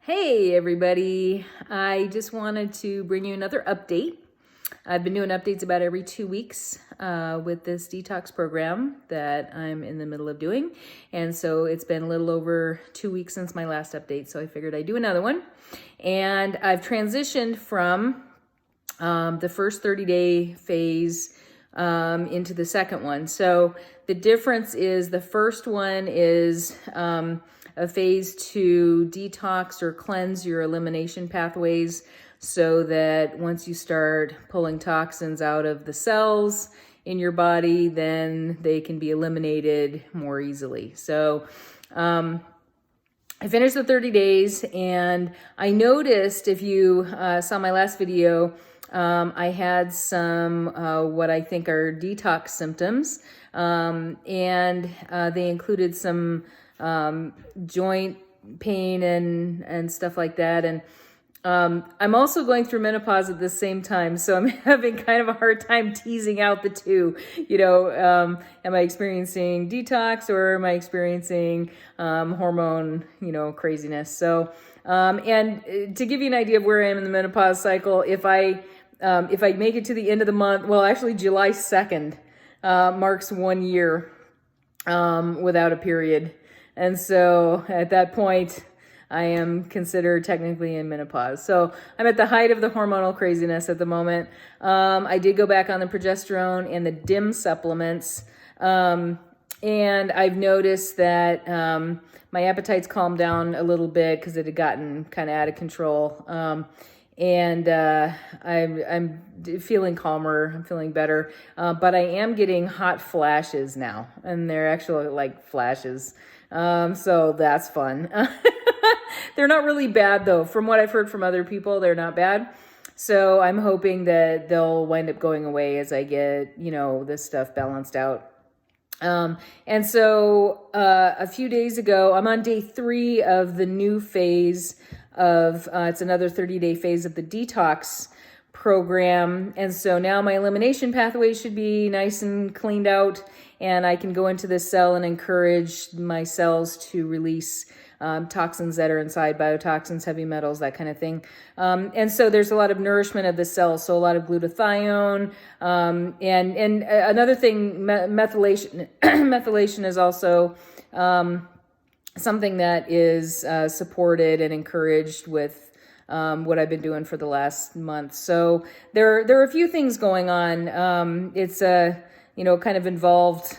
Hey everybody, I just wanted to bring you another update. I've been doing updates about every 2 weeks with this detox program that I'm in the middle of doing. And so it's been a little over 2 weeks since my last update, so I figured I'd do another one. And I've transitioned from the first 30-day phase into the second one. So the difference is the first one is a phase to detox or cleanse your elimination pathways so that once you start pulling toxins out of the cells in your body, then they can be eliminated more easily. So I finished the 30 days and I noticed, if you saw my last video, I had some what I think are detox symptoms, and they included some joint pain and stuff like that. And I'm also going through menopause at the same time, so I'm having kind of a hard time teasing out the two. Am I experiencing detox or am I experiencing hormone, craziness? So, and to give you an idea of where I am in the menopause cycle, if I make it to the end of the month, well, actually July 2nd marks 1 year without a period. And so at that point, I am considered technically in menopause. So I'm at the height of the hormonal craziness at the moment. I did go back on the progesterone and the DIM supplements. And I've noticed that my appetite's calmed down a little bit because it had gotten kind of out of control. And I'm feeling calmer, I'm feeling better, but I am getting hot flashes now, and they're actually like flashes, so that's fun. They're not really bad though. From what I've heard from other people, they're not bad. So I'm hoping that they'll wind up going away as I get, this stuff balanced out. And so a few days ago, I'm on day 3 of the new phase of, it's another 30-day phase of the detox program. And so now my elimination pathway should be nice and cleaned out, and I can go into this cell and encourage my cells to release toxins that are inside, biotoxins, heavy metals, that kind of thing. And so there's a lot of nourishment of the cells, so a lot of glutathione. And another thing, methylation. Methylation is also something that is supported and encouraged with what I've been doing for the last month. So there are a few things going on. It's a kind of involved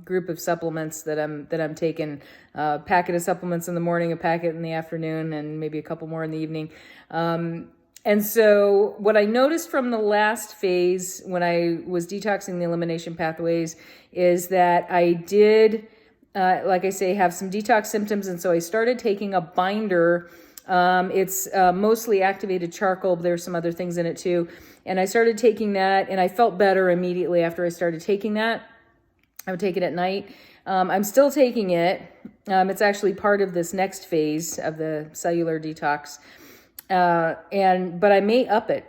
group of supplements that I'm taking. A packet of supplements in the morning, a packet in the afternoon, and maybe a couple more in the evening. And so what I noticed from the last phase when I was detoxing the elimination pathways is that I did, like I say, have some detox symptoms. And so I started taking a binder. It's mostly activated charcoal, but there's some other things in it too. And I started taking that, and I felt better immediately after I started taking that. I would take it at night. I'm still taking it. It's actually part of this next phase of the cellular detox. But I may up it.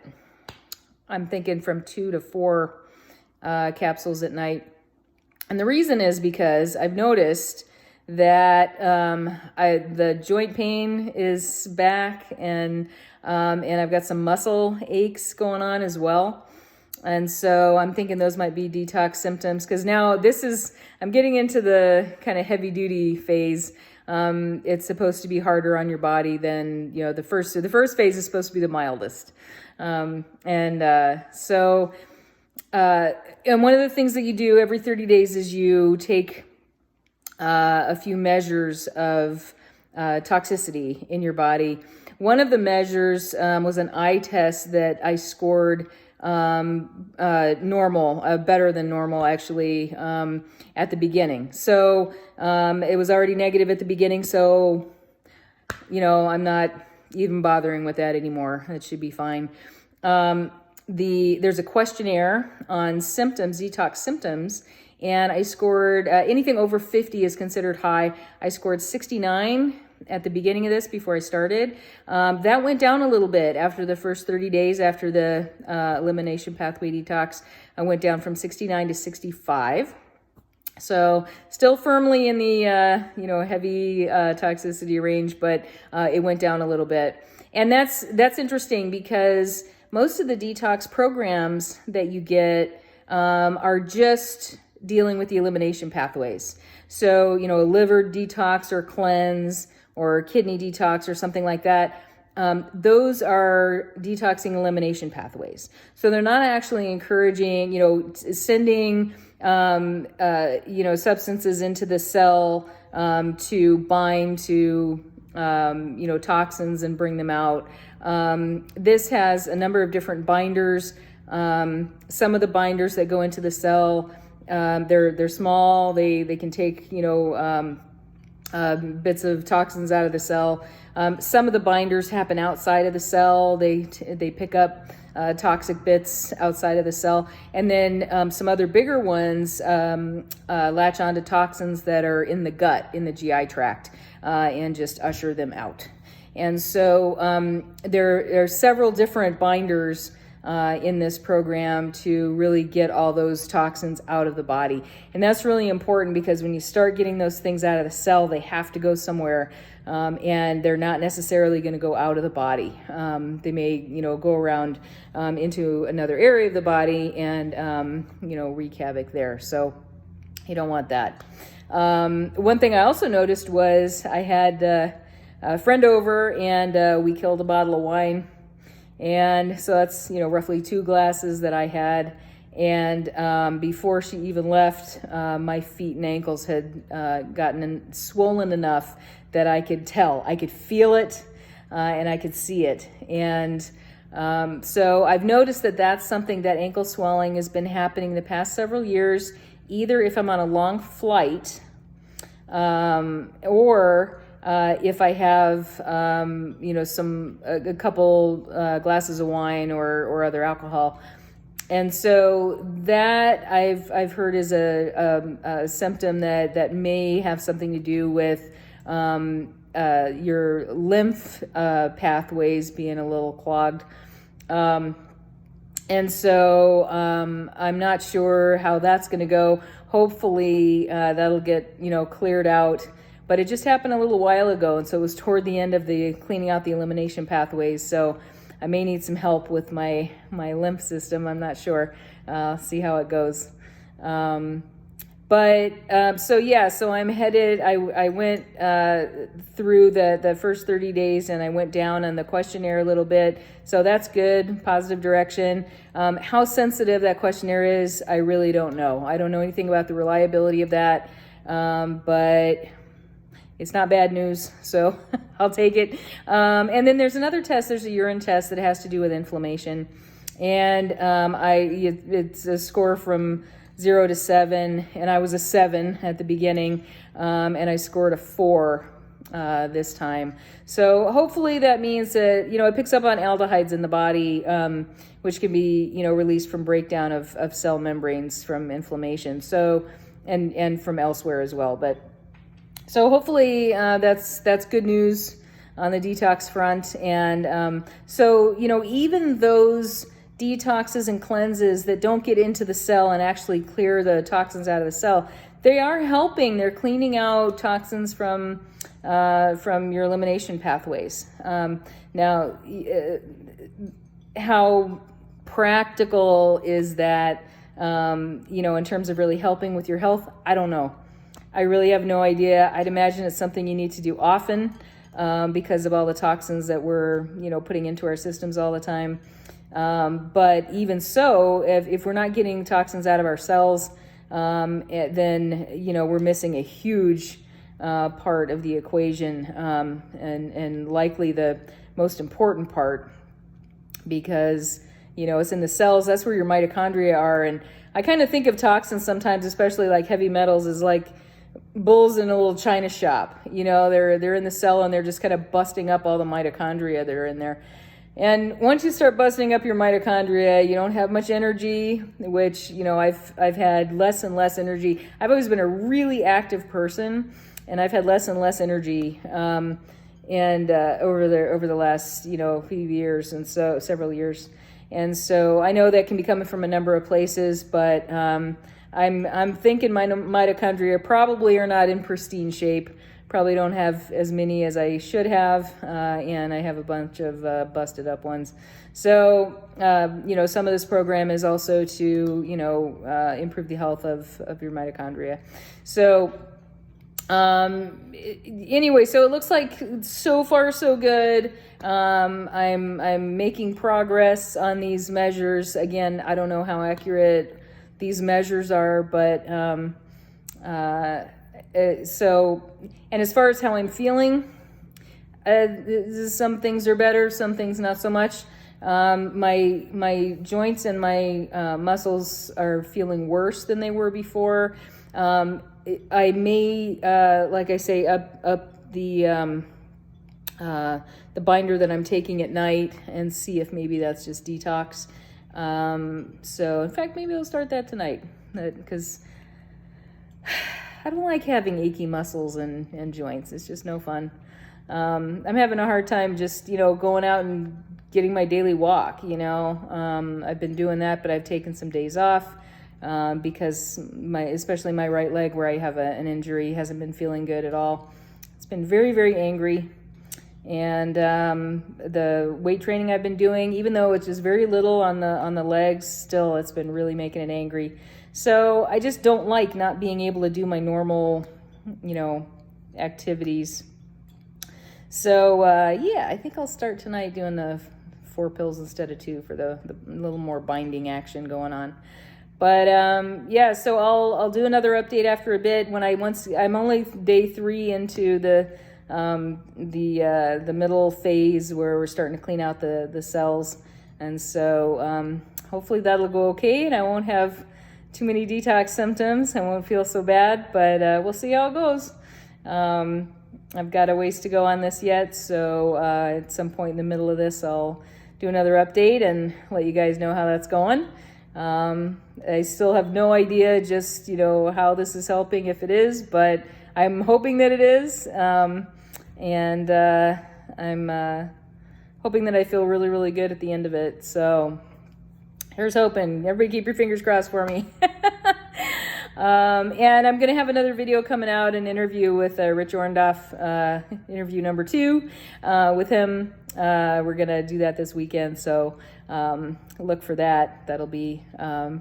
I'm thinking from 2 to 4 capsules at night. And the reason is because I've noticed that the joint pain is back, and I've got some muscle aches going on as well. And so I'm thinking those might be detox symptoms, because now I'm getting into the kind of heavy duty phase. It's supposed to be harder on your body than, the first phase is supposed to be the mildest. And one of the things that you do every 30 days is you take a few measures of toxicity in your body. One of the measures was an eye test that I scored normal, better than normal actually, at the beginning. So it was already negative at the beginning, so I'm not even bothering with that anymore. It should be fine. There's a questionnaire on symptoms, detox symptoms, and I scored anything over 50 is considered high. I scored 69 at the beginning of this before I started. That went down a little bit after the first 30 days after the elimination pathway detox. I went down from 69 to 65. So still firmly in the, heavy toxicity range, but it went down a little bit. And that's interesting because most of the detox programs that you get are just dealing with the elimination pathways. So, a liver detox or cleanse or kidney detox or something like that, those are detoxing elimination pathways. So they're not actually encouraging, sending, substances into the cell to bind to, toxins and bring them out. This has a number of different binders. Some of the binders that go into the cell, they're small. They can take, bits of toxins out of the cell. Some of the binders happen outside of the cell. They pick up toxic bits outside of the cell. And then some other bigger ones latch onto toxins that are in the gut, in the GI tract, and just usher them out. And so there are several different binders in this program to really get all those toxins out of the body. And that's really important because when you start getting those things out of the cell, they have to go somewhere, and they're not necessarily going to go out of the body. They may, go around into another area of the body and, wreak havoc there. So you don't want that. One thing I also noticed was I had a friend over and we killed a bottle of wine. And so that's, roughly 2 glasses that I had. And before she even left, my feet and ankles had gotten swollen enough that I could tell. I could feel it and I could see it. And so I've noticed that that's something, that ankle swelling has been happening the past several years, either if I'm on a long flight or if I have, a couple glasses of wine or other alcohol. And so that I've heard is a symptom that may have something to do with your lymph pathways being a little clogged. And so I'm not sure how that's going to go. Hopefully that'll get, cleared out. But it just happened a little while ago, and so it was toward the end of the cleaning out the elimination pathways. So I may need some help with my lymph system. I'm not sure. See how it goes. So I'm headed. I went through the first 30 days, and I went down on the questionnaire a little bit. So that's good, positive direction. How sensitive that questionnaire is, I really don't know. I don't know anything about the reliability of that, but it's not bad news, so I'll take it. And then there's another test. There's a urine test that has to do with inflammation. And it's a score from 0 to 7, and I was a 7 at the beginning, and I scored a 4 this time. So hopefully that means that, it picks up on aldehydes in the body, which can be, released from breakdown of cell membranes from inflammation. So, and from elsewhere as well. So hopefully that's good news on the detox front. And even those detoxes and cleanses that don't get into the cell and actually clear the toxins out of the cell, they are helping. They're cleaning out toxins from your elimination pathways. Now, how practical is that, in terms of really helping with your health? I don't know. I really have no idea. I'd imagine it's something you need to do often because of all the toxins that we're, putting into our systems all the time. But even so, if we're not getting toxins out of our cells, then, we're missing a huge part of the equation, and likely the most important part, because, it's in the cells. That's where your mitochondria are. And I kind of think of toxins sometimes, especially like heavy metals, as like bulls in a little china shop. They're in the cell and they're just kind of busting up all the mitochondria that are in there. And once you start busting up your mitochondria, you don't have much energy, which, I've had less and less energy. I've always been a really active person, and I've had less and less energy over the last, few years, and so several years. And so I know that can be coming from a number of places, but I'm thinking my mitochondria probably are not in pristine shape. Probably don't have as many as I should have, and I have a bunch of busted up ones. So, some of this program is also to, improve the health of your mitochondria. So, anyway, so it looks like so far so good. I'm making progress on these measures. Again, I don't know how accurate these measures are, but and as far as how I'm feeling, some things are better, some things not so much. My joints and my muscles are feeling worse than they were before. I may, like I say, up the binder that I'm taking at night and see if maybe that's just detox. So in fact, maybe I'll start that tonight, because I don't like having achy muscles and joints. It's just no fun. I'm having a hard time just, going out and getting my daily walk, I've been doing that, but I've taken some days off, because especially my right leg where I have an injury hasn't been feeling good at all. It's been very, very angry. And the weight training I've been doing, even though it's just very little on the legs, still it's been really making it angry. So I just don't like not being able to do my normal, activities. So I think I'll start tonight doing the 4 pills instead of 2 for the little more binding action going on. But so I'll do another update after a bit when I'm only day 3 into the middle phase where we're starting to clean out the cells, and so hopefully that'll go okay and I won't have too many detox symptoms. I won't feel so bad, but we'll see how it goes. I've got a ways to go on this yet, so at some point in the middle of this I'll do another update and let you guys know how that's going. I still have no idea just how this is helping, if it is, but I'm hoping that it is. I'm hoping that I feel really, really good at the end of it. So here's hoping. Everybody keep your fingers crossed for me. And I'm going to have another video coming out, an interview with Rich Orndorff, interview number 2 with him. We're going to do that this weekend. So look for that. That'll be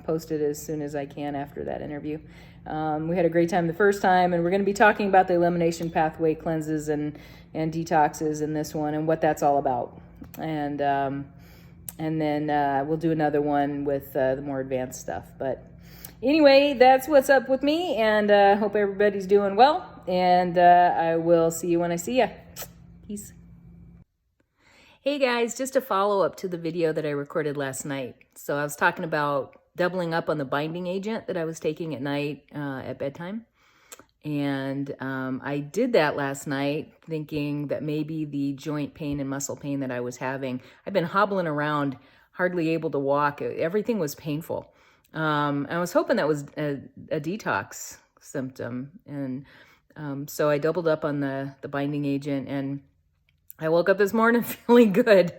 posted as soon as I can after that interview. We had a great time the first time, and we're going to be talking about the elimination pathway cleanses and detoxes in this one and what that's all about. And then we'll do another one with the more advanced stuff. But anyway, that's what's up with me, and hope everybody's doing well. And I will see you when I see you. Peace. Hey guys, just a follow-up to the video that I recorded last night. So I was talking about doubling up on the binding agent that I was taking at night at bedtime. And I did that last night thinking that maybe the joint pain and muscle pain that I was having, I've been hobbling around, hardly able to walk. Everything was painful. I was hoping that was a detox symptom. And so I doubled up on the binding agent, and I woke up this morning feeling good.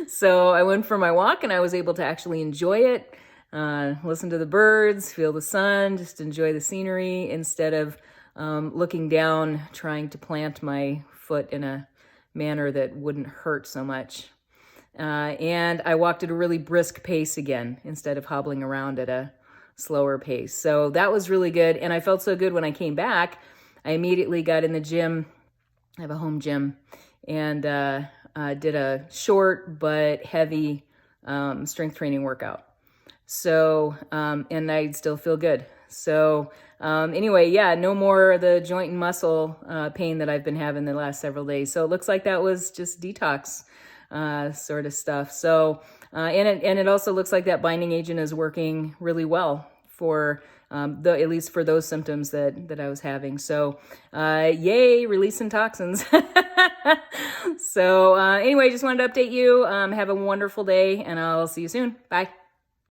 So I went for my walk and I was able to actually enjoy it. Listen to the birds, feel the sun, just enjoy the scenery instead of looking down, trying to plant my foot in a manner that wouldn't hurt so much. And I walked at a really brisk pace again instead of hobbling around at a slower pace. So that was really good. And I felt so good when I came back. I immediately got in the gym. I have a home gym, and did a short but heavy strength training workout. So, and I still feel good. So anyway, no more of the joint and muscle pain that I've been having the last several days. So it looks like that was just detox sort of stuff. So, and it also looks like that binding agent is working really well for at least for those symptoms that I was having. So yay, releasing toxins. So anyway, just wanted to update you. Have a wonderful day, and I'll see you soon. Bye.